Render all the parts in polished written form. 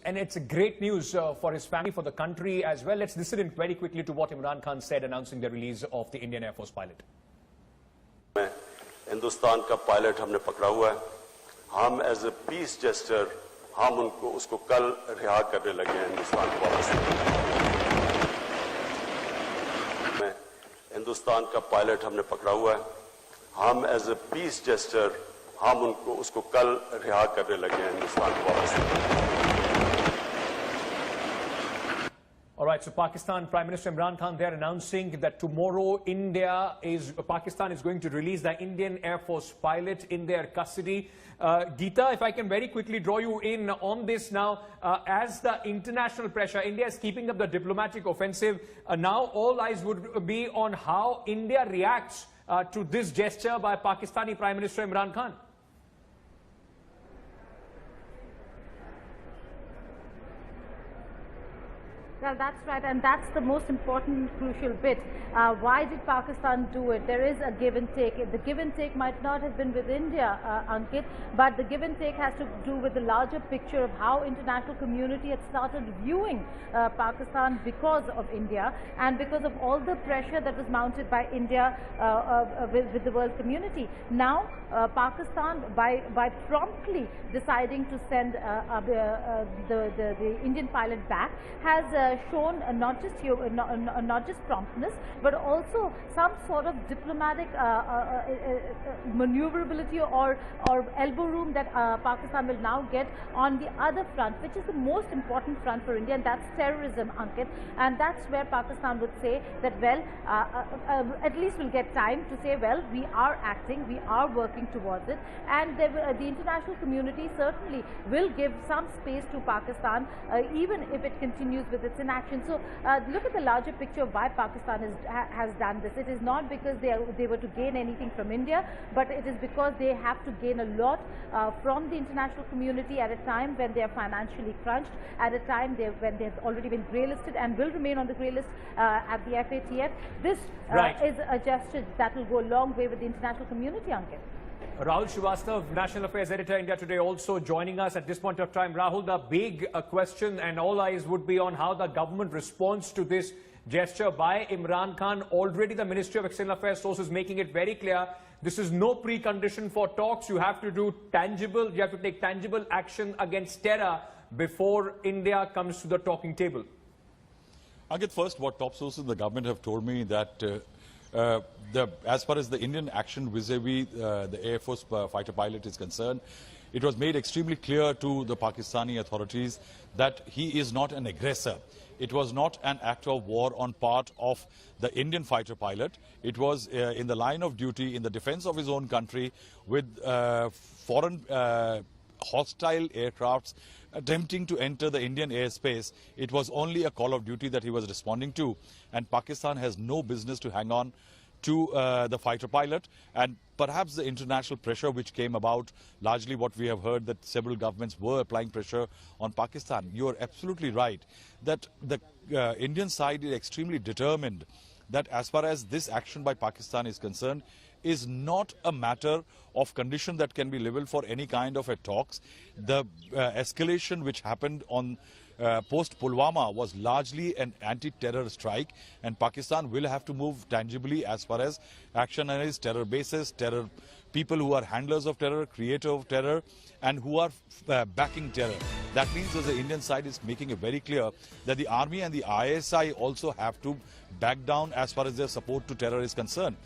And it's a great news for his family, for the country as well. Let's listen in very quickly to what Imran Khan said announcing the release of the Indian Air Force pilot. Hindustan का pilot हमने पकड़ा हुआ है। हम as a piece gesture हम उसको कल रिहा करने लगे हैं हिंदुस्तान को वापस। हिंदुस्तान का पायलट हमने पकड़ा हुआ है। हम एज ए पीस जेस्टर हम उसको कल रिहा करने लगे हैं हिंदुस्तान को वापस। All right, so Pakistan Prime Minister Imran Khan there announcing that tomorrow Pakistan is going to release the Indian Air Force pilot in their custody. Geeta, if I can very quickly draw you in on this now, as the international pressure, India is keeping up the diplomatic offensive. Now all eyes would be on how India reacts to this gesture by Pakistani Prime Minister Imran Khan. Well, that's right, and that's the most important crucial bit. Why did Pakistan do it? There is a give and take. The give and take might not have been with India, Ankit, but the give and take has to do with the larger picture of how international community had started viewing Pakistan because of India and because of all the pressure that was mounted by India with the world community. Now, Pakistan, by promptly deciding to send the Indian pilot back, has shown not just promptness, but also some sort of diplomatic maneuverability or elbow room that Pakistan will now get on the other front, which is the most important front for India, and that's terrorism, Ankit. And that's where Pakistan would say that, well, at least we'll get time to say, well, we are acting, we are working towards it, and the international community certainly will give some space to Pakistan, even if it continues with its inaction. So look at the larger picture of why Pakistan has done this. It is not because they were to gain anything from India, but it is because they have to gain a lot from the international community at a time when they are financially crunched, at a time when they have already been grey-listed and will remain on the grey list at the FATF. This is a gesture that will go a long way with the international community, Ankit. Rahul Srivastav, National Affairs Editor, India Today, also joining us at this point of time. Rahul, the big question and all eyes would be on how the government responds to this gesture by Imran Khan. Already the Ministry of External Affairs sources making it very clear this is no precondition for talks. You have to do tangible, you have to take tangible action against terror before India comes to the talking table. I'll get first what top sources in the government have told me that as far as the Indian action vis-a-vis the Air Force fighter pilot is concerned, it was made extremely clear to the Pakistani authorities that he is not an aggressor. It was not an act of war on part of the Indian fighter pilot. It was in the line of duty in the defense of his own country with foreign hostile aircrafts attempting to enter the Indian airspace. It was only a call of duty that he was responding to, and Pakistan has no business to hang on to the fighter pilot. And perhaps the international pressure which came about, largely what we have heard that several governments were applying pressure on Pakistan. You are absolutely right that the Indian side is extremely determined that as far as this action by Pakistan is concerned, is not a matter of condition that can be leveled for any kind of a talks. The escalation which happened on post-Pulwama was largely an anti-terror strike, and Pakistan will have to move tangibly as far as action against terror bases, terror people who are handlers of terror, creators of terror, and who are backing terror. That means that the Indian side is making it very clear that the army and the ISI also have to back down as far as their support to terror is concerned.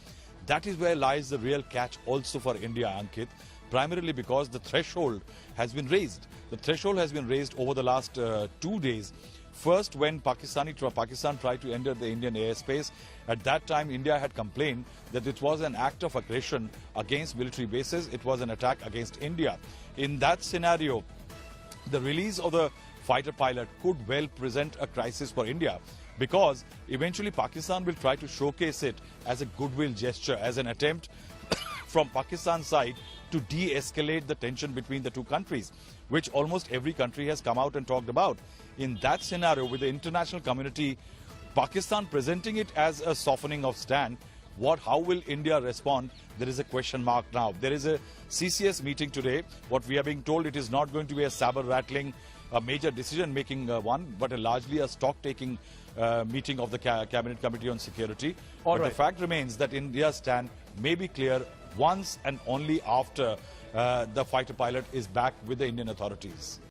That is where lies the real catch also for India, Ankit, primarily because the threshold has been raised. The threshold has been raised over the last 2 days. First, when Pakistan tried to enter the Indian airspace, at that time India had complained that it was an act of aggression against military bases. It was an attack against India. In that scenario, the release of the fighter pilot could well present a crisis for India, because eventually Pakistan will try to showcase it as a goodwill gesture, as an attempt from Pakistan's side to de-escalate the tension between the two countries, which almost every country has come out and talked about. In that scenario, with the international community, Pakistan presenting it as a softening of stand, how will India respond? There is a question mark now. There is a CCS meeting today. What we are being told, it is not going to be a saber rattling a major decision-making one, but largely a stock-taking meeting of the Cabinet Committee on Security. All but right. the fact remains that India's stand may be clear once and only after the fighter pilot is back with the Indian authorities.